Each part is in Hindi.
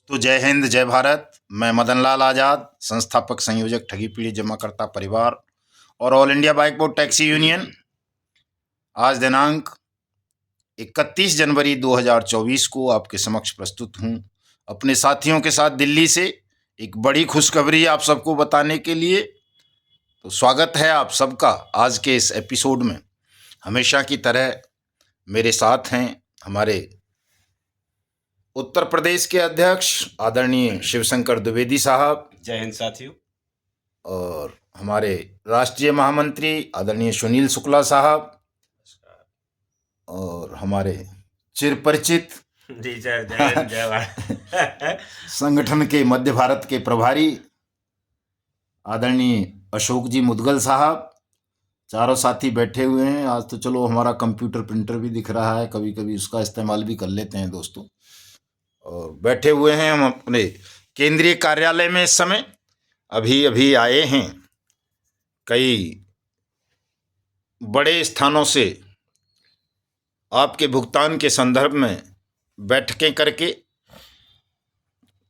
तो जय हिंद जय भारत। मैं मदन लाल आज़ाद, संस्थापक संयोजक ठगी पीड़ित जमाकर्ता परिवार और all India bike board taxi union. आज दिनांक 31 जनवरी 2024 को आपके समक्ष प्रस्तुत हूं अपने साथियों के साथ दिल्ली से एक बड़ी खुशखबरी आप सबको बताने के लिए। तो स्वागत है आप सबका आज के इस एपिसोड में। हमेशा की तरह मेरे साथ हैं हमारे उत्तर प्रदेश के अध्यक्ष आदरणीय शिवशंकर द्विवेदी साहब। जय हिंद साथियों। और हमारे राष्ट्रीय महामंत्री आदरणीय सुनील शुक्ला साहब और हमारे चिरपरिचित जी जय हिंद जय भारत संगठन के मध्य भारत के प्रभारी आदरणीय अशोक जी मुदगल साहब। चारों साथी बैठे हुए हैं। आज तो चलो हमारा कंप्यूटर प्रिंटर भी दिख रहा है, कभी कभी उसका इस्तेमाल भी कर लेते हैं दोस्तों। और बैठे हुए हैं हम अपने केंद्रीय कार्यालय में। इस समय अभी अभी आए हैं कई बड़े स्थानों से आपके भुगतान के संदर्भ में बैठकें करके,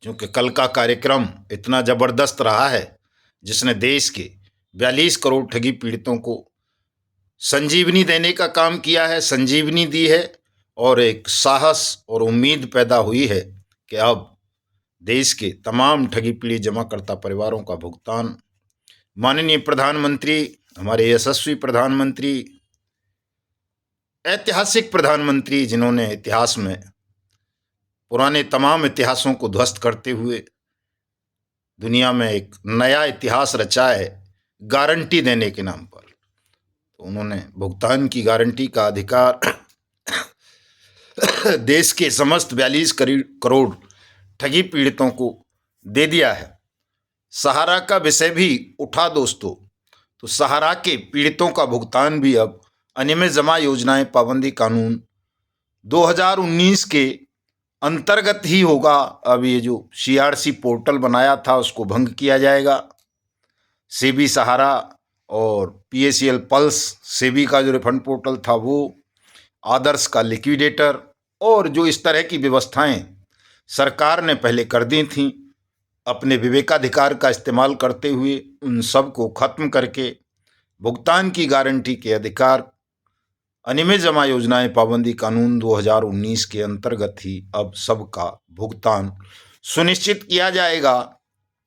क्योंकि कल का कार्यक्रम इतना ज़बरदस्त रहा है जिसने देश के 42 करोड़ ठगी पीड़ितों को संजीवनी देने का काम किया है, संजीवनी दी है और एक साहस और उम्मीद पैदा हुई है कि अब देश के तमाम ठगी पीड़ित जमाकर्ता परिवारों का भुगतान माननीय प्रधानमंत्री, हमारे यशस्वी प्रधानमंत्री, ऐतिहासिक प्रधानमंत्री, जिन्होंने इतिहास में पुराने तमाम इतिहासों को ध्वस्त करते हुए दुनिया में एक नया इतिहास रचा है गारंटी देने के नाम पर। तो उन्होंने भुगतान की गारंटी का अधिकार देश के समस्त 42 करोड़ ठगी पीड़ितों को दे दिया है। सहारा का विषय भी उठा दोस्तों, तो सहारा के पीड़ितों का भुगतान भी अब अनियमित जमा योजनाएं पाबंदी कानून 2019 के अंतर्गत ही होगा। अब ये जो CRC पोर्टल बनाया था उसको भंग किया जाएगा। सेबी सहारा और PACL पल्स, सेबी का जो रिफंड पोर्टल था वो, आदर्श का लिक्विडेटर, और जो इस तरह की व्यवस्थाएं सरकार ने पहले कर दी थीं, अपने विवेकाधिकार का इस्तेमाल करते हुए उन सब को खत्म करके भुगतान की गारंटी के अधिकार अनियमित जमा योजनाएं पाबंदी कानून 2019 के अंतर्गत ही अब सबका भुगतान सुनिश्चिट किया जाएगा।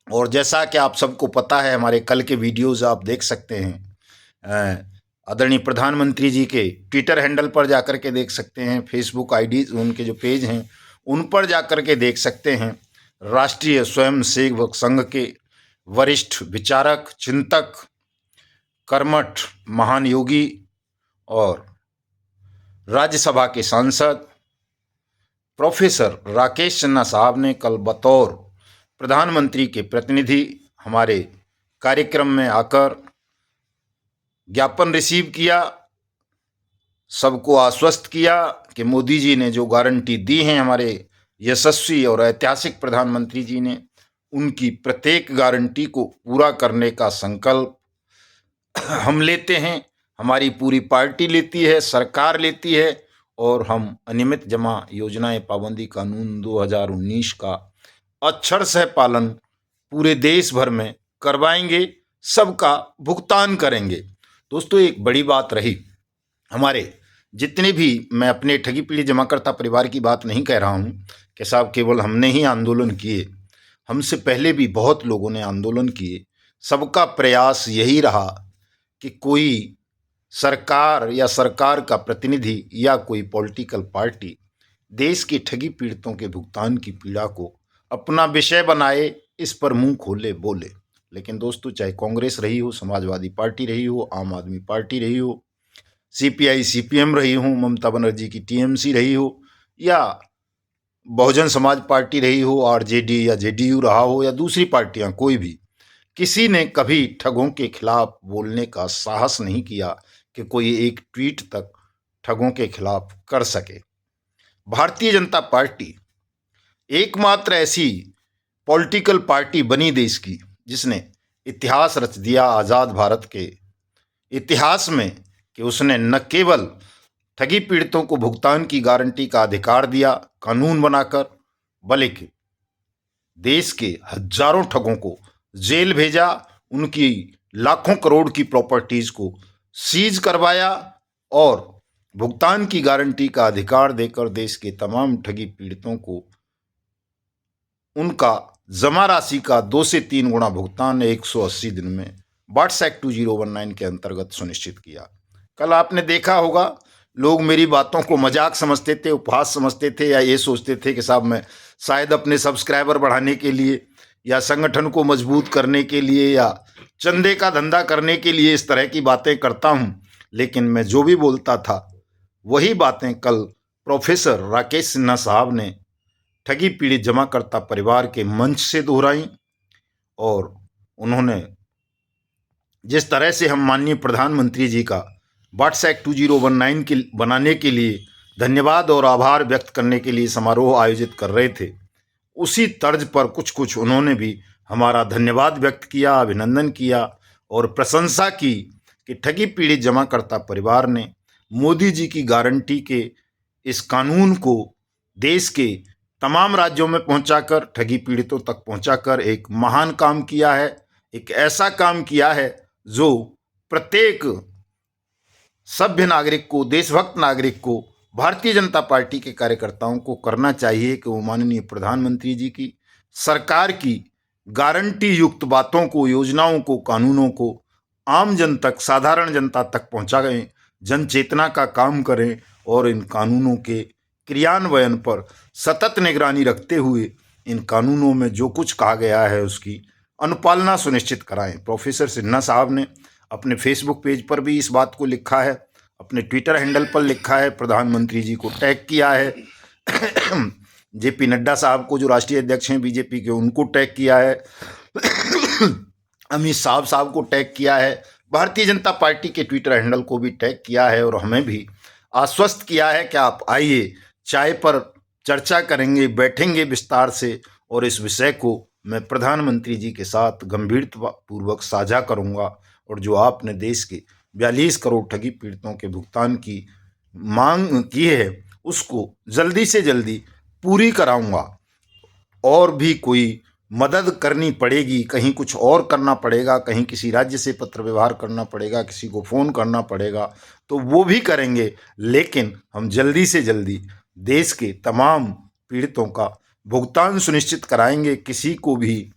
और जैसा कि आप सबको पता है, हमारे कल के वीडियोस आप देख सकते हैं, आदरणीय प्रधानमंत्री जी के ट्विटर हैंडल पर जाकर के देख सकते हैं, फेसबुक ID उनके जो पेज हैं उन पर जाकर के देख सकते हैं। राष्ट्रीय स्वयंसेवक संघ के वरिष्ठ विचारक, चिंतक, कर्मठ, महान योगी और राज्यसभा के सांसद प्रोफेसर राकेश सिन्हा साहब ने कल बतौर प्रधानमंत्री के प्रतिनिधि हमारे कार्यक्रम में आकर ज्ञापन रिसीव किया, सबको आश्वस्त किया कि मोदी जी ने जो गारंटी दी है, हमारे यशस्वी और ऐतिहासिक प्रधानमंत्री जी ने, उनकी प्रत्येक गारंटी को पूरा करने का संकल्प हम लेते हैं, हमारी पूरी पार्टी लेती है, सरकार लेती है, और हम अनियमित जमा योजनाएं पाबंदी कानून 2019 का अक्षर से पालन पूरे देश भर में करवाएंगे, सबका भुगतान करेंगे। दोस्तों, एक बड़ी बात रही, हमारे जितने भी, मैं अपने ठगी पीड़ित जमाकर्ता परिवार की बात नहीं कह रहा हूँ कि साहब केवल हमने ही आंदोलन किए, हमसे पहले भी बहुत लोगों ने आंदोलन किए। सबका प्रयास यही रहा कि कोई सरकार या सरकार का प्रतिनिधि या कोई पॉलिटिकल पार्टी देश के ठगी पीड़ितों के भुगतान की पीड़ा को अपना विषय बनाए, इस पर मुंह खोले बोले। लेकिन दोस्तों, चाहे कांग्रेस रही हो, समाजवादी पार्टी रही हो, आम आदमी पार्टी रही हो, CPI CPM रही हो, ममता बनर्जी की TMC रही हो, या बहुजन समाज पार्टी रही हो, RJD या JDU रहा हो, या दूसरी पार्टियां, कोई भी, किसी ने कभी ठगों के खिलाफ बोलने का साहस नहीं किया कि कोई एक ट्वीट तक ठगों के खिलाफ कर सके। भारतीय जनता पार्टी एकमात्र ऐसी पॉलिटिकल पार्टी बनी देश की जिसने इतिहास रच दिया आज़ाद भारत के इतिहास में, कि उसने न केवल ठगी पीड़ितों को भुगतान की गारंटी का अधिकार दिया कानून बनाकर, बल्कि देश के हजारों ठगों को जेल भेजा, उनकी लाखों करोड़ की प्रॉपर्टीज को सीज करवाया और भुगतान की गारंटी का अधिकार देकर देश के तमाम ठगी पीड़ितों को उनका जमा राशि का 2 से 3 गुना भुगतान 180 दिन में वाट्स एक्ट 2019 के अंतर्गत सुनिश्चित किया। कल आपने देखा होगा, लोग मेरी बातों को मजाक समझते थे, उपहास समझते थे, या ये सोचते थे कि साहब मैं शायद अपने सब्सक्राइबर बढ़ाने के लिए या संगठन को मजबूत करने के लिए या चंदे का धंधा करने के लिए इस तरह की बातें करता हूं। लेकिन मैं जो भी बोलता था वही बातें कल प्रोफेसर राकेश सिन्हा साहब ने ठगी पीड़ित जमाकर्ता परिवार के मंच से दोहराई। और उन्होंने जिस तरह से हम माननीय प्रधानमंत्री जी का वाट्स एक्ट 2019 के बनाने के लिए धन्यवाद और आभार व्यक्त करने के लिए समारोह आयोजित कर रहे थे, उसी तर्ज पर कुछ उन्होंने भी हमारा धन्यवाद व्यक्त किया, अभिनंदन किया और प्रशंसा की कि ठगी पीड़ित जमाकर्ता परिवार ने मोदी जी की गारंटी के इस कानून को देश के तमाम राज्यों में पहुंचाकर, ठगी पीड़ितों तक पहुंचाकर एक महान काम किया है। एक ऐसा काम किया है जो प्रत्येक सभ्य नागरिक को, देशभक्त नागरिक को, भारतीय जनता पार्टी के कार्यकर्ताओं को करना चाहिए कि वो माननीय प्रधानमंत्री जी की सरकार की गारंटी युक्त बातों को, योजनाओं को, कानूनों को आम जन तक, साधारण जनता तक पहुंचाएं, जन चेतना का काम करें और इन कानूनों के क्रियान्वयन पर सतत निगरानी रखते हुए इन कानूनों में जो कुछ कहा गया है उसकी अनुपालना सुनिश्चित कराएं। प्रोफेसर सिन्हा साहब ने अपने फेसबुक पेज पर भी इस बात को लिखा है, अपने ट्विटर हैंडल पर लिखा है, प्रधानमंत्री जी को टैग किया है, जेपी नड्डा साहब को जो राष्ट्रीय अध्यक्ष हैं बीजेपी के उनको टैग किया है, अमित शाह साहब को टैग किया है, भारतीय जनता पार्टी के ट्विटर हैंडल को भी टैग किया है और हमें भी आश्वस्त किया है कि आप आइए, चाय पर चर्चा करेंगे, बैठेंगे विस्तार से और इस विषय को मैं प्रधानमंत्री जी के साथ गंभीरतापूर्वक साझा करूंगा और जो आपने देश के 42 करोड़ ठगी पीड़ितों के भुगतान की मांग की है उसको जल्दी से जल्दी पूरी कराऊंगा। और भी कोई मदद करनी पड़ेगी, कहीं कुछ और करना पड़ेगा, कहीं किसी राज्य से पत्र व्यवहार करना पड़ेगा, किसी को फ़ोन करना पड़ेगा, तो वो भी करेंगे। लेकिन हम जल्दी से जल्दी देश के तमाम पीड़ितों का भुगतान सुनिश्चित कराएंगे, किसी को भी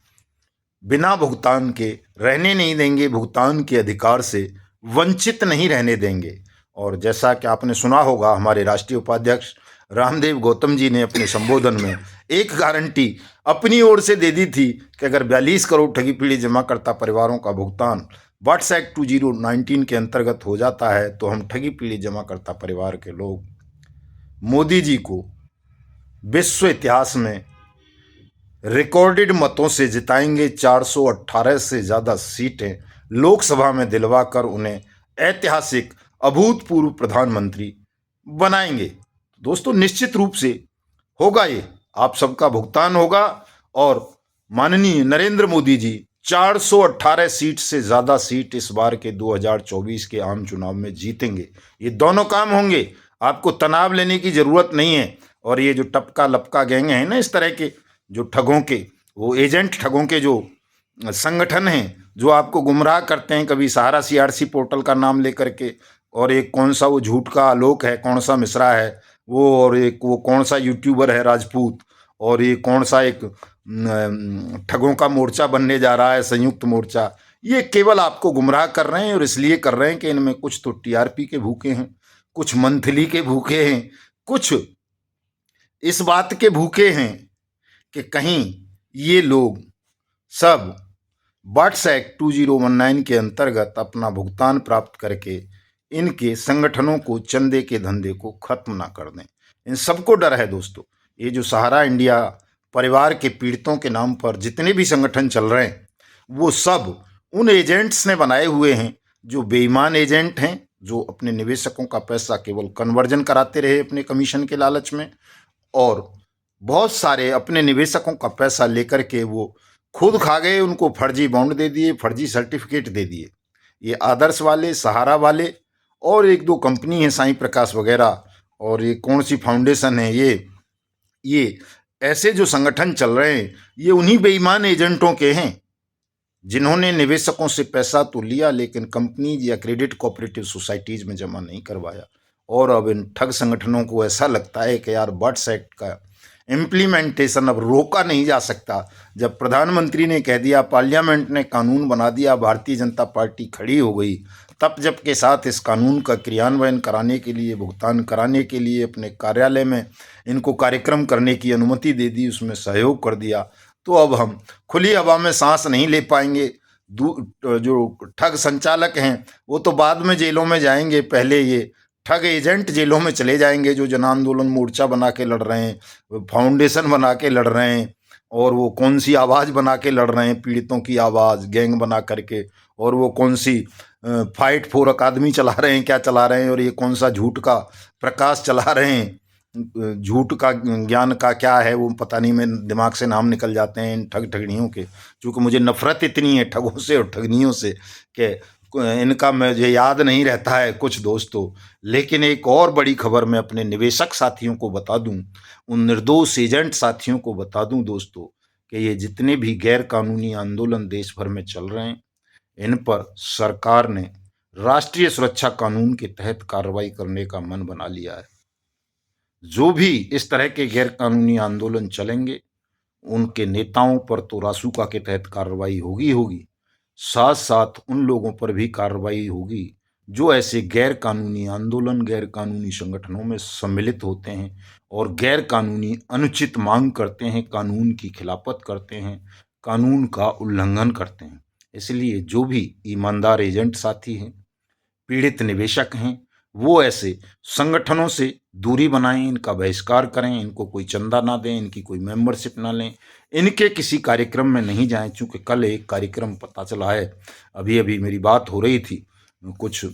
बिना भुगतान के रहने नहीं देंगे, भुगतान के अधिकार से वंचित नहीं रहने देंगे। और जैसा कि आपने सुना होगा, हमारे राष्ट्रीय उपाध्यक्ष रामदेव गौतम जी ने अपने संबोधन में एक गारंटी अपनी ओर से दे दी थी कि अगर 42 करोड़ ठगी पीड़ित जमाकर्ता परिवारों का भुगतान वाट्स एक्ट 2019 के अंतर्गत हो जाता है तो हम ठगी पीड़ित जमाकर्ता परिवार के लोग मोदी जी को विश्व इतिहास में रिकॉर्डेड मतों से जिताएंगे। 418 से ज़्यादा सीटें लोकसभा में दिलवाकर उन्हें ऐतिहासिक अभूतपूर्व प्रधानमंत्री बनाएंगे। दोस्तों, निश्चित रूप से होगा, ये आप सबका भुगतान होगा और माननीय नरेंद्र मोदी जी 418 सीट से ज़्यादा सीट इस बार के 2024 के आम चुनाव में जीतेंगे। ये दोनों काम होंगे, आपको तनाव लेने की ज़रूरत नहीं है। और ये जो टपका लपका गैंग है ना, इस तरह के जो ठगों के, वो एजेंट ठगों के जो संगठन हैं जो आपको गुमराह करते हैं, कभी सहारा सीआरसी पोर्टल का नाम लेकर के, और एक कौन सा वो झूठ का आलोक है, कौन सा मिश्रा है वो, और एक वो कौन सा यूट्यूबर है राजपूत, और ये कौन सा एक ठगों का मोर्चा बनने जा रहा है संयुक्त मोर्चा। ये केवल आपको गुमराह कर रहे हैं और इसलिए कर रहे हैं कि इनमें कुछ तो टीआरपी के भूखे हैं, कुछ मंथली के भूखे हैं, कुछ इस बात के भूखे हैं कि कहीं ये लोग सब वाट्स एक्ट 2019 के अंतर्गत अपना भुगतान प्राप्त करके इनके संगठनों को, चंदे के धंधे को खत्म ना कर दें। इन सबको डर है दोस्तों। ये जो सहारा इंडिया परिवार के पीड़ितों के नाम पर जितने भी संगठन चल रहे हैं वो सब उन एजेंट्स ने बनाए हुए हैं जो बेईमान एजेंट हैं, जो अपने निवेशकों का पैसा केवल कन्वर्जन कराते रहे अपने कमीशन के लालच में, और बहुत सारे अपने निवेशकों का पैसा लेकर के वो खुद खा गए, उनको फर्जी बॉन्ड दे दिए, फर्जी सर्टिफिकेट दे दिए। ये आदर्श वाले, सहारा वाले और एक दो कंपनी है साईं प्रकाश वगैरह, और ये कौन सी फाउंडेशन है ये ऐसे जो संगठन चल रहे हैं ये उन्हीं बेईमान एजेंटों के हैं जिन्होंने निवेशकों से पैसा तो लिया लेकिन कंपनीज या क्रेडिट कोऑपरेटिव सोसाइटीज में जमा नहीं करवाया। और अब इन ठग संगठनों को ऐसा लगता है कि यार बट्स एक्ट का इम्प्लीमेंटेशन अब रोका नहीं जा सकता। जब प्रधानमंत्री ने कह दिया, पार्लियामेंट ने कानून बना दिया, भारतीय जनता पार्टी खड़ी हो गई, तब जब के साथ इस कानून का क्रियान्वयन कराने के लिए, भुगतान कराने के लिए अपने कार्यालय में इनको कार्यक्रम करने की अनुमति दे दी, उसमें सहयोग कर दिया, तो अब हम खुली हवा में सांस नहीं ले पाएंगे। जो ठग संचालक हैं वो तो बाद में जेलों में जाएंगे, पहले ये ठग एजेंट जेलों में चले जाएंगे जो जन आंदोलन मोर्चा बना के लड़ रहे हैं, फाउंडेशन बना के लड़ रहे हैं, और वो कौन सी आवाज़ बना के लड़ रहे हैं, पीड़ितों की आवाज़ गैंग बना करके, और वो कौन सी फाइट फॉर अकादमी चला रहे हैं, क्या चला रहे हैं, और ये कौन सा झूठ का प्रकाश चला रहे हैं, झूठ का ज्ञान का क्या है वो पता नहीं, मेरे दिमाग से नाम निकल जाते हैं इन ठग ठगनियों के, क्योंकि मुझे नफरत इतनी है ठगों से और ठगनियों से कि इनका मुझे याद नहीं रहता है कुछ दोस्तों। लेकिन एक और बड़ी खबर मैं अपने निवेशक साथियों को बता दूं, उन निर्दोष एजेंट साथियों को बता दूं दोस्तों, कि ये जितने भी गैर कानूनी आंदोलन देश भर में चल रहे हैं, इन पर सरकार ने राष्ट्रीय सुरक्षा कानून के तहत कार्रवाई करने का मन बना लिया है। जो भी इस तरह के गैर कानूनी आंदोलन चलेंगे उनके नेताओं पर तो रासुका के तहत कार्रवाई होगी, साथ साथ उन लोगों पर भी कार्रवाई होगी जो ऐसे गैर कानूनी आंदोलन, गैर कानूनी संगठनों में सम्मिलित होते हैं और गैर कानूनी अनुचित मांग करते हैं, कानून की खिलाफत करते हैं, कानून का उल्लंघन करते हैं। इसलिए जो भी ईमानदार एजेंट साथी हैं, पीड़ित निवेशक हैं, वो ऐसे संगठनों से दूरी बनाएं, इनका बहिष्कार करें, इनको कोई चंदा ना दें, इनकी कोई मेंबरशिप ना लें, इनके किसी कार्यक्रम में नहीं जाएं। चूँकि कल एक कार्यक्रम पता चला है, अभी अभी मेरी बात हो रही थी कुछ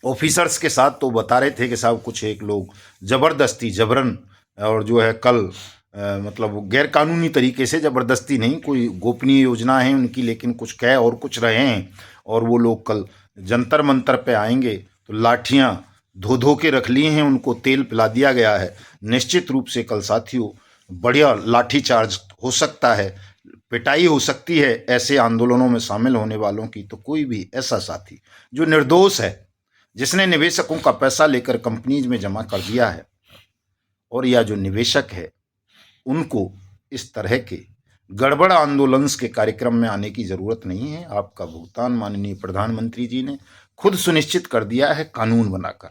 ऑफिसर्स के साथ, तो बता रहे थे कि साहब कुछ एक लोग ज़बरदस्ती जबरन, और जो है कल मतलब गैर कानूनी तरीके से, ज़बरदस्ती नहीं, कोई गोपनीय योजना है उनकी, लेकिन कुछ कह और कुछ रहे हैं, और वो लोग कल जंतर मंतर पे आएंगे तो लाठियां धो धो के रख ली हैं, उनको तेल पिला दिया गया है। निश्चित रूप से कल साथियों बढ़िया लाठी चार्ज हो सकता है, पिटाई हो सकती है ऐसे आंदोलनों में शामिल होने वालों की। तो कोई भी ऐसा साथी जो निर्दोष है, जिसने निवेशकों का पैसा लेकर कंपनीज में जमा कर दिया है, और या जो निवेशक है, उनको इस तरह के गड़बड़ आंदोलन के कार्यक्रम में आने की जरूरत नहीं है। आपका भुगतान माननीय प्रधानमंत्री जी ने खुद सुनिश्चित कर दिया है कानून बनाकर।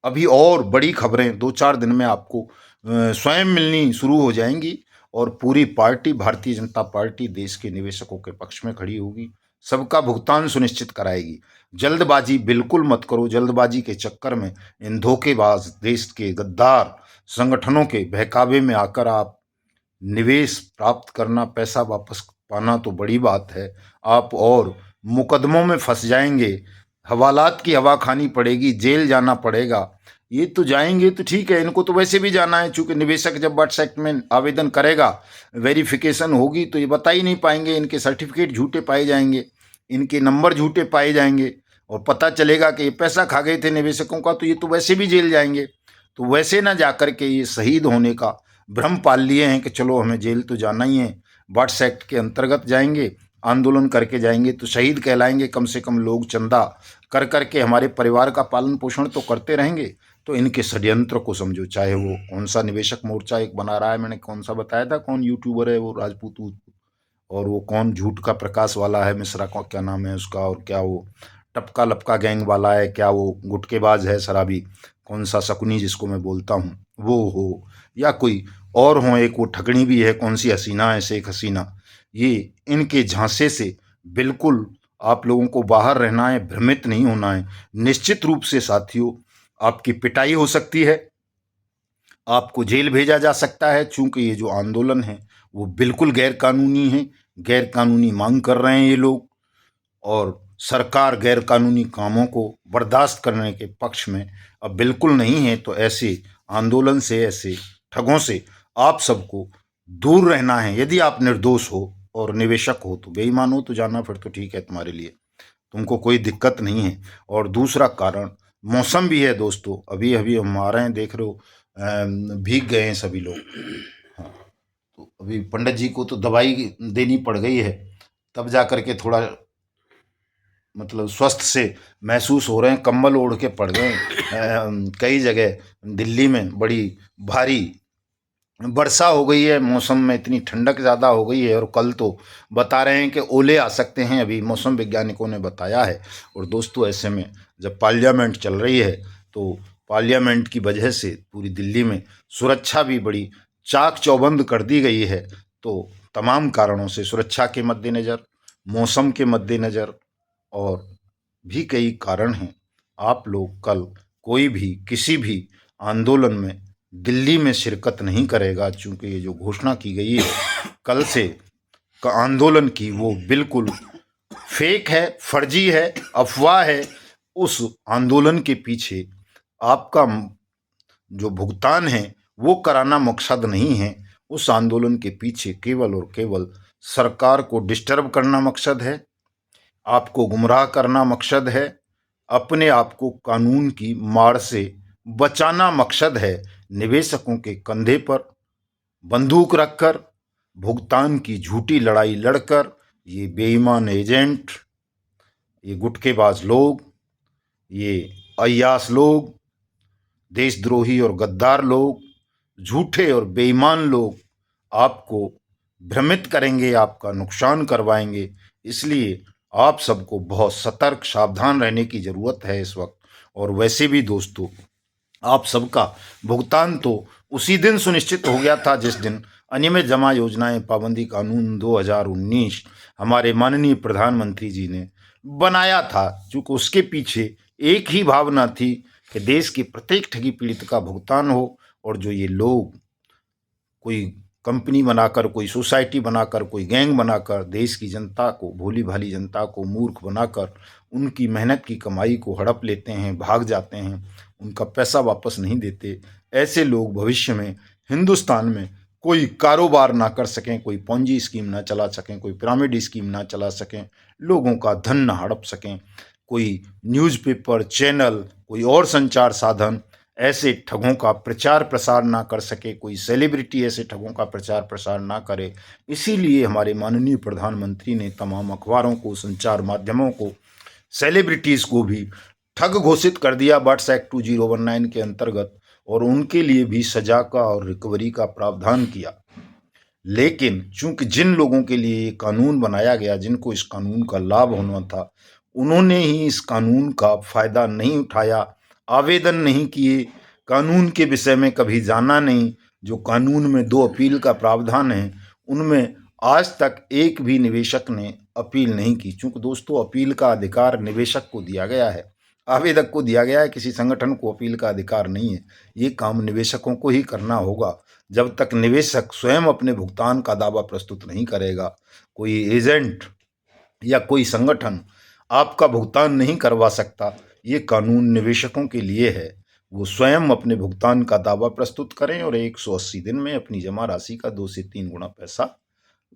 अभी और बड़ी खबरें 2-4 दिन में आपको स्वयं मिलनी शुरू हो जाएंगी, और पूरी पार्टी भारतीय जनता पार्टी देश के निवेशकों के पक्ष में खड़ी होगी, सबका भुगतान सुनिश्चित कराएगी। जल्दबाजी बिल्कुल मत करो। जल्दबाजी के चक्कर में इन धोखेबाज देश के गद्दार संगठनों के बहकावे में आकर आप निवेश प्राप्त करना, पैसा वापस पाना तो बड़ी बात है, आप और मुकदमों में फंस जाएंगे, हवालात की हवा खानी पड़ेगी, जेल जाना पड़ेगा। ये तो जाएंगे तो ठीक है, इनको तो वैसे भी जाना है, चूंकि निवेशक जब बट्स एक्ट में आवेदन करेगा, वेरिफिकेशन होगी, तो ये बता ही नहीं पाएंगे, इनके सर्टिफिकेट झूठे पाए जाएंगे, इनके नंबर झूठे पाए जाएंगे, और पता चलेगा कि ये पैसा खा गए थे निवेशकों का, तो ये तो वैसे भी जेल जाएंगे। तो वैसे ना जाकर के ये शहीद होने का भ्रम पाल लिए हैं कि चलो हमें जेल तो जाना ही है, बट्स एक्ट के अंतर्गत जाएंगे, आंदोलन करके जाएंगे तो शहीद कहलाएंगे, कम से कम लोग चंदा कर करके हमारे परिवार का पालन पोषण तो करते रहेंगे। तो इनके षड्यंत्र को समझो, चाहे वो कौन सा निवेशक मोर्चा एक बना रहा है, मैंने कौन सा बताया था, कौन यूट्यूबर है वो राजपूत, और वो कौन झूठ का प्रकाश वाला है, मिश्रा का क्या नाम है उसका, और क्या वो टपका लपका गैंग वाला है, क्या वो गुटकेबाज है शराबी, कौन सा शकुनी जिसको मैं बोलता हूँ वो हो, या कोई और हो, एक वो ठगनी भी है, कौन सी हसीना है, शेख हसीना। ये इनके झांसे से बिल्कुल आप लोगों को बाहर रहना है, भ्रमित नहीं होना है। निश्चित रूप से साथियों आपकी पिटाई हो सकती है, आपको जेल भेजा जा सकता है, चूंकि ये जो आंदोलन है वो बिल्कुल गैर कानूनी है, गैर कानूनी मांग कर रहे हैं ये लोग, और सरकार गैर कानूनी कामों को बर्दाश्त करने के पक्ष में अब बिल्कुल नहीं है। तो ऐसे आंदोलन से, ऐसे ठगों से आप सबको दूर रहना है। यदि आप निर्दोष हो और निवेशक हो, तो बेईमान हो तो जाना, फिर तो ठीक है तुम्हारे लिए, तुमको कोई दिक्कत नहीं है। और दूसरा कारण मौसम भी है दोस्तों, अभी अभी हम आ रहे हैं, देख रहे हो भीग गए हैं सभी लोग। हाँ। तो अभी पंडित जी को तो दवाई देनी पड़ गई है, तब जा कर के थोड़ा मतलब स्वस्थ से महसूस हो रहे हैं। कंबल ओढ़ के पड़ गए। कई जगह दिल्ली में बड़ी भारी वर्षा हो गई है, मौसम में इतनी ठंडक ज़्यादा हो गई है, और कल तो बता रहे हैं कि ओले आ सकते हैं, अभी मौसम वैज्ञानिकों ने बताया है। और दोस्तों, ऐसे में जब पार्लियामेंट चल रही है तो पार्लियामेंट की वजह से पूरी दिल्ली में सुरक्षा भी बड़ी चाक चौबंद कर दी गई है। तो तमाम कारणों से, सुरक्षा के मद्देनज़र, मौसम के मद्देनज़र और भी कई कारण हैं, आप लोग कल कोई भी किसी भी आंदोलन में दिल्ली में शिरकत नहीं करेगा, चूंकि ये जो घोषणा की गई है कल से का आंदोलन की, वो बिल्कुल फेक है, फर्जी है, अफवाह है। उस आंदोलन के पीछे आपका जो भुगतान है वो कराना मकसद नहीं है। उस आंदोलन के पीछे केवल और केवल सरकार को डिस्टर्ब करना मकसद है, आपको गुमराह करना मकसद है, अपने आप को कानून की मार से बचाना मकसद है। निवेशकों के कंधे पर बंदूक रखकर, भुगतान की झूठी लड़ाई लड़कर ये बेईमान एजेंट, ये गुटखेबाज लोग, ये अय्यास लोग, देशद्रोही और गद्दार लोग, झूठे और बेईमान लोग आपको भ्रमित करेंगे, आपका नुकसान करवाएंगे। इसलिए आप सबको बहुत सतर्क, सावधान रहने की ज़रूरत है इस वक्त। और वैसे भी दोस्तों, आप सबका भुगतान तो उसी दिन सुनिश्चित हो गया था जिस दिन अनियमित जमा योजनाएं पाबंदी कानून 2019 हमारे माननीय प्रधानमंत्री जी ने बनाया था। चूँकि उसके पीछे एक ही भावना थी कि देश के प्रत्येक ठगी पीड़ित का भुगतान हो, और जो ये लोग कोई कंपनी बनाकर, कोई सोसाइटी बनाकर, कोई गैंग बनाकर देश की जनता को, भोली भाली जनता को मूर्ख बनाकर उनकी मेहनत की कमाई को हड़प लेते हैं, भाग जाते हैं, उनका पैसा वापस नहीं देते, ऐसे लोग भविष्य में हिंदुस्तान में कोई कारोबार ना कर सकें, कोई पोंजी स्कीम ना चला सकें, कोई पिरामिड स्कीम ना चला सकें, लोगों का धन ना हड़प सकें, कोई न्यूज़पेपर, चैनल, कोई और संचार साधन ऐसे ठगों का प्रचार प्रसार ना कर सके, कोई सेलिब्रिटी ऐसे ठगों का प्रचार प्रसार ना करे। इसीलिए हमारे माननीय प्रधानमंत्री ने तमाम अखबारों को, संचार माध्यमों को, सेलिब्रिटीज़ को भी ठग घोषित कर दिया बट्स एक्ट 2019 के अंतर्गत, और उनके लिए भी सजा का और रिकवरी का प्रावधान किया। लेकिन चूंकि जिन लोगों के लिए ये कानून बनाया गया, जिनको इस कानून का लाभ होना था, उन्होंने ही इस कानून का फायदा नहीं उठाया, आवेदन नहीं किए, कानून के विषय में कभी जाना नहीं। जो कानून में 2 अपील का प्रावधान है, उनमें आज तक एक भी निवेशक ने अपील नहीं की। चूंकि दोस्तों, अपील का अधिकार निवेशक को दिया गया है, आवेदक को दिया गया है, किसी संगठन को अपील का अधिकार नहीं है। ये काम निवेशकों को ही करना होगा। जब तक निवेशक स्वयं अपने भुगतान का दावा प्रस्तुत नहीं करेगा, कोई एजेंट या कोई संगठन आपका भुगतान नहीं करवा सकता। ये कानून निवेशकों के लिए है, वो स्वयं अपने भुगतान का दावा प्रस्तुत करें और 180 दिन में अपनी जमा राशि का 2 से 3 गुना पैसा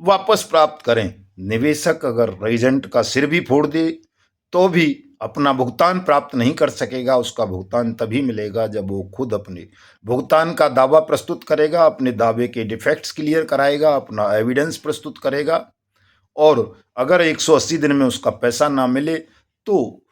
वापस प्राप्त करें। निवेशक अगर एजेंट का सिर भी फोड़ दे तो भी अपना भुगतान प्राप्त नहीं कर सकेगा। उसका भुगतान तभी मिलेगा जब वो खुद अपने भुगतान का दावा प्रस्तुत करेगा, अपने दावे के डिफेक्ट्स क्लियर कराएगा, अपना एविडेंस प्रस्तुत करेगा। और अगर 180 दिन में उसका पैसा ना मिले तो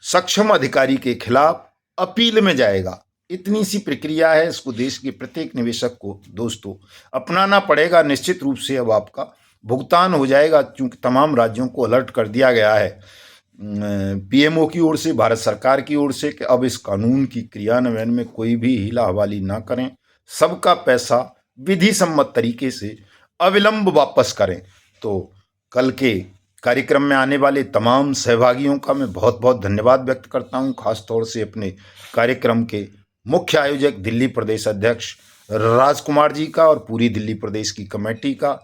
सक्षम अधिकारी के खिलाफ अपील में जाएगा। इतनी सी प्रक्रिया है, इसको देश के प्रत्येक निवेशक को दोस्तों अपनाना पड़ेगा। निश्चित रूप से अब आपका भुगतान हो जाएगा, क्योंकि तमाम राज्यों को अलर्ट कर दिया गया है पीएमओ की ओर से, भारत सरकार की ओर से, कि अब इस कानून की क्रियान्वयन में कोई भी हीला हवाली ना करें, सबका पैसा विधि सम्मत तरीके से अविलंब वापस करें। तो कल के कार्यक्रम में आने वाले तमाम सहभागियों का मैं बहुत बहुत धन्यवाद व्यक्त करता हूं, खासतौर से अपने कार्यक्रम के मुख्य आयोजक दिल्ली प्रदेश अध्यक्ष राजकुमार जी का, और पूरी दिल्ली प्रदेश की कमेटी का,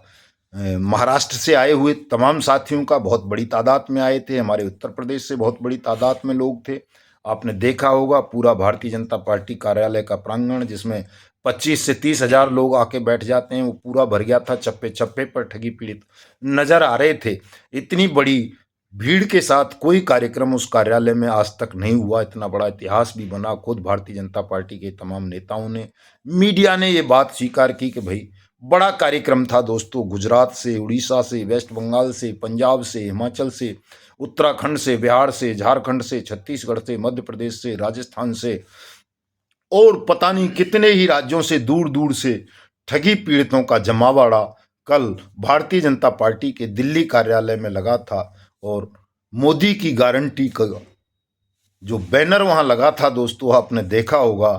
महाराष्ट्र से आए हुए तमाम साथियों का, बहुत बड़ी तादाद में आए थे, हमारे उत्तर प्रदेश से बहुत बड़ी तादाद में लोग थे। आपने देखा होगा पूरा भारतीय जनता पार्टी कार्यालय का प्रांगण, जिसमें 25 से 30 हजार लोग आके बैठ जाते हैं, वो पूरा भर गया था। चप्पे चप्पे पर ठगी पीड़ित नजर आ रहे थे। इतनी बड़ी भीड़ के साथ कोई कार्यक्रम उस कार्यालय में आज तक नहीं हुआ। इतना बड़ा इतिहास भी बना। खुद भारतीय जनता पार्टी के तमाम नेताओं ने, मीडिया ने ये बात स्वीकार की कि भाई बड़ा कार्यक्रम था दोस्तों। गुजरात से, उड़ीसा से, वेस्ट बंगाल से, पंजाब से, हिमाचल से, उत्तराखंड से, बिहार से, झारखंड से, छत्तीसगढ़ से, मध्य प्रदेश से, राजस्थान से और पता नहीं कितने ही राज्यों से, दूर दूर से ठगी पीड़ितों का जमावड़ा कल भारतीय जनता पार्टी के दिल्ली कार्यालय में लगा था। और मोदी की गारंटी का जो बैनर वहां लगा था दोस्तों, आपने देखा होगा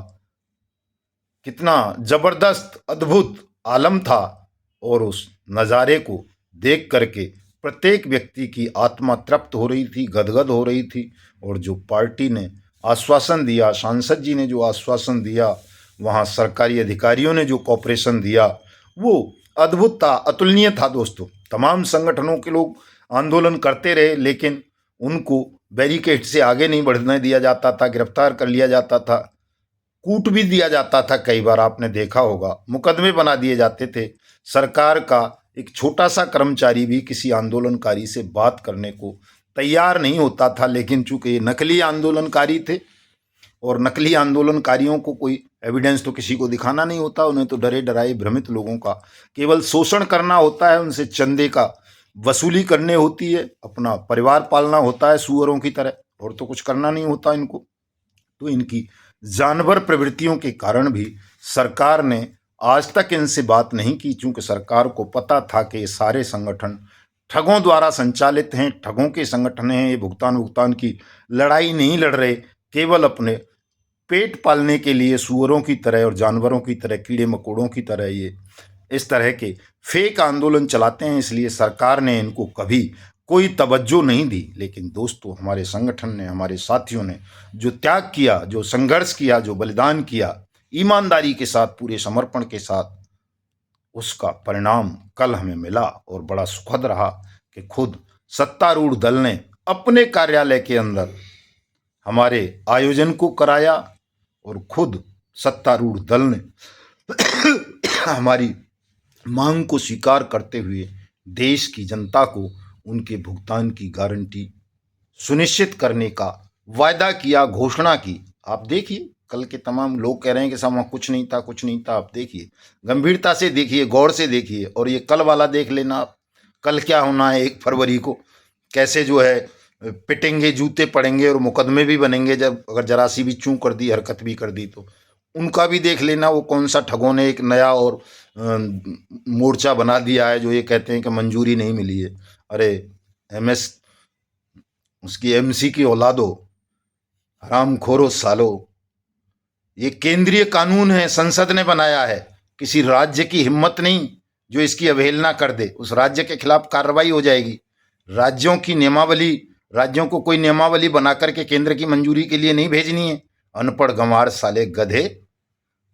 कितना जबरदस्त अद्भुत आलम था। और उस नज़ारे को देख करके प्रत्येक व्यक्ति की आत्मा तृप्त हो रही थी, गदगद हो रही थी। और जो पार्टी ने आश्वासन दिया, सांसद जी ने जो आश्वासन दिया, वहाँ सरकारी अधिकारियों ने जो कॉपरेशन दिया, वो अद्भुत था, अतुलनीय था दोस्तों। तमाम संगठनों के लोग आंदोलन करते रहे, लेकिन उनको बैरिकेड से आगे नहीं बढ़ने दिया जाता था, गिरफ्तार कर लिया जाता था, कूट भी दिया जाता था। कई बार आपने देखा होगा, मुकदमे बना दिए जाते थे। सरकार का एक छोटा सा कर्मचारी भी किसी आंदोलनकारी से बात करने को तैयार नहीं होता था। लेकिन चूंकि ये नकली आंदोलनकारी थे और नकली आंदोलनकारियों को कोई एविडेंस तो किसी को दिखाना नहीं होता, उन्हें तो डरे डराए भ्रमित लोगों का केवल शोषण करना होता है, उनसे चंदे का वसूली करने होती है, अपना परिवार पालना होता है सुअरों की तरह, और तो कुछ करना नहीं होता इनको। तो इनकी जानवर प्रवृत्तियों के कारण भी सरकार ने आज तक इनसे बात नहीं की, चूंकि सरकार को पता था कि ये सारे संगठन ठगों द्वारा संचालित हैं, ठगों के संगठन हैं। ये भुगतान की लड़ाई नहीं लड़ रहे, केवल अपने पेट पालने के लिए सुअरों की तरह और जानवरों की तरह, कीड़े मकोड़ों की तरह ये इस तरह के फेक आंदोलन चलाते हैं। इसलिए सरकार ने इनको कभी कोई तवज्जो नहीं दी। लेकिन दोस्तों, हमारे संगठन ने, हमारे साथियों ने जो त्याग किया, जो संघर्ष किया, जो बलिदान किया, ईमानदारी के साथ, पूरे समर्पण के साथ, उसका परिणाम कल हमें मिला। और बड़ा सुखद रहा कि खुद सत्तारूढ़ दल ने अपने कार्यालय के अंदर हमारे आयोजन को कराया और खुद सत्तारूढ़ दल ने हमारी मांग को स्वीकार करते हुए देश की जनता को उनके भुगतान की गारंटी सुनिश्चित करने का वायदा किया, घोषणा की। आप देखिए, कल के तमाम लोग कह रहे हैं कि साहब वहाँ कुछ नहीं था, कुछ नहीं था। आप देखिए, गंभीरता से देखिए, गौर से देखिए। और ये कल वाला देख लेना आप, कल क्या होना है 1 फरवरी को, कैसे जो है पिटेंगे, जूते पड़ेंगे और मुकदमे भी बनेंगे, जब अगर जरा सी भी चूक कर दी, हरकत भी कर दी तो। उनका भी देख लेना, वो कौन सा ठगों ने एक नया और मोर्चा बना दिया है, जो ये कहते हैं कि मंजूरी नहीं मिली है। अरे MS, उसकी MC की औलादो, हरामखोरो सालो, ये केंद्रीय कानून है, संसद ने बनाया है। किसी राज्य की हिम्मत नहीं जो इसकी अवहेलना कर दे, उस राज्य के खिलाफ कार्रवाई हो जाएगी। राज्यों की नियमावली, राज्यों को कोई नियमावली बना करके केंद्र की मंजूरी के लिए नहीं भेजनी है। अनपढ़ गंवार साले गधे,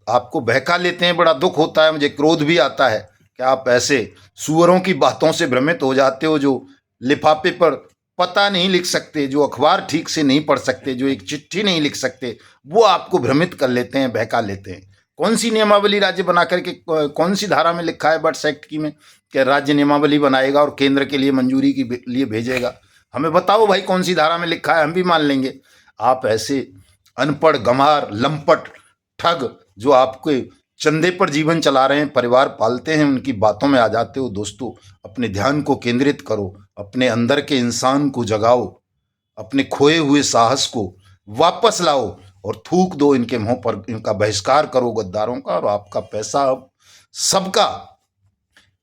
आपको बहका लेते हैं। बड़ा दुख होता है, मुझे क्रोध भी आता है कि आप ऐसे सुअरों की बातों से भ्रमित हो जाते हो, जो लिफाफे पर पता नहीं लिख सकते, जो अखबार ठीक से नहीं पढ़ सकते, जो एक चिट्ठी नहीं लिख सकते, वो आपको भ्रमित कर लेते हैं, बहका लेते हैं। कौन सी नियमावली राज्य बना करके, कौन सी धारा में लिखा है बर्ड्स एक्ट की में कि राज्य नियमावली बनाएगा और केंद्र के लिए मंजूरी के लिए भेजेगा? हमें बताओ भाई, कौन सी धारा में लिखा है, हम भी मान लेंगे। आप ऐसे अनपढ़ गंवार, लंपट, ठग, जो आपके चंदे पर जीवन चला रहे हैं, परिवार पालते हैं, उनकी बातों में आ जाते हो। दोस्तों, अपने ध्यान को केंद्रित करो, अपने अंदर के इंसान को जगाओ, अपने खोए हुए साहस को वापस लाओ और थूक दो इनके मुंह पर, इनका बहिष्कार करो गद्दारों का। और आपका पैसा अब सबका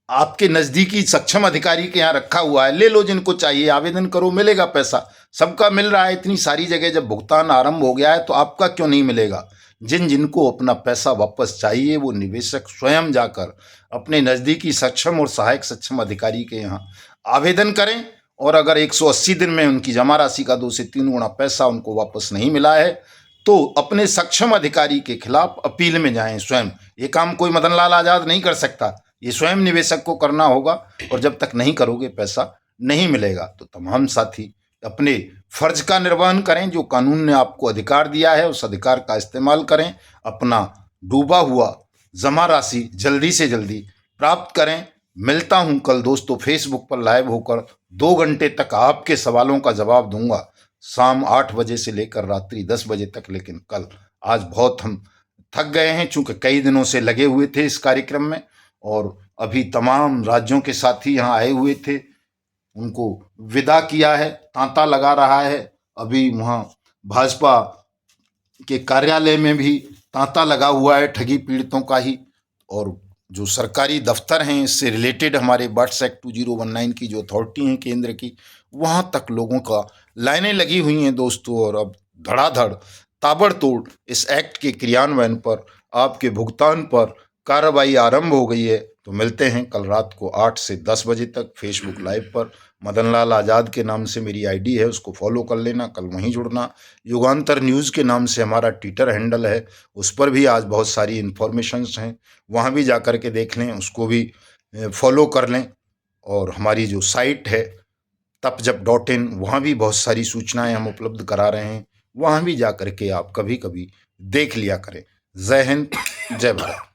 आपके नजदीकी सक्षम अधिकारी के यहाँ रखा हुआ है, ले लो, जिनको चाहिए आवेदन करो, मिलेगा पैसा। सबका मिल रहा है इतनी सारी जगह, जब भुगतान आरंभ हो गया है तो आपका क्यों नहीं मिलेगा? जिनको अपना पैसा वापस चाहिए, वो निवेशक स्वयं जाकर अपने नज़दीकी सक्षम और सहायक सक्षम अधिकारी के यहाँ आवेदन करें। और अगर 180 दिन में उनकी जमा राशि का 2 से 3 गुना पैसा उनको वापस नहीं मिला है, तो अपने सक्षम अधिकारी के खिलाफ अपील में जाएं स्वयं। ये काम कोई मदन लाल आज़ाद नहीं कर सकता, ये स्वयं निवेशक को करना होगा। और जब तक नहीं करोगे, पैसा नहीं मिलेगा। तो तमाम साथी अपने फर्ज का निर्वहन करें, जो कानून ने आपको अधिकार दिया है उस अधिकार का इस्तेमाल करें। अपना डूबा हुआ जमा राशि जल्दी से जल्दी प्राप्त करें। मिलता हूं कल दोस्तों फेसबुक पर लाइव होकर, 2 घंटे तक आपके सवालों का जवाब दूंगा, शाम 8 बजे से लेकर रात्रि 10 बजे तक। लेकिन कल आज बहुत हम थक गए हैं, चूंकि कई दिनों से लगे हुए थे इस कार्यक्रम में, और अभी तमाम राज्यों के साथी यहाँ आए हुए थे, उनको विदा किया है, तांता लगा रहा है। अभी वहाँ भाजपा के कार्यालय में भी तांता लगा हुआ है ठगी पीड़ितों का ही। और जो सरकारी दफ्तर हैं इससे रिलेटेड हमारे बर्ड्स एक्ट 2019 की जो अथॉरिटी हैं केंद्र की, वहाँ तक लोगों का लाइनें लगी हुई हैं दोस्तों। और अब धड़ाधड़ ताबड़तोड़ इस एक्ट के क्रियान्वयन पर, आपके भुगतान पर कार्रवाई आरंभ हो गई है। तो मिलते हैं कल रात को 8 से 10 बजे तक फेसबुक लाइव पर। मदन लाल आज़ाद के नाम से मेरी आईडी है, उसको फॉलो कर लेना, कल वहीं जुड़ना। युगांतर न्यूज़ के नाम से हमारा ट्विटर हैंडल है, उस पर भी आज बहुत सारी इन्फॉर्मेशंस हैं, वहाँ भी जा कर के देख लें, उसको भी फॉलो कर लें। और हमारी जो साइट है tapjap.in, वहाँ भी बहुत सारी सूचनाएं हम उपलब्ध करा रहे हैं, वहाँ भी जा कर के आप कभी कभी देख लिया करें। जय हिंद, जय भारत।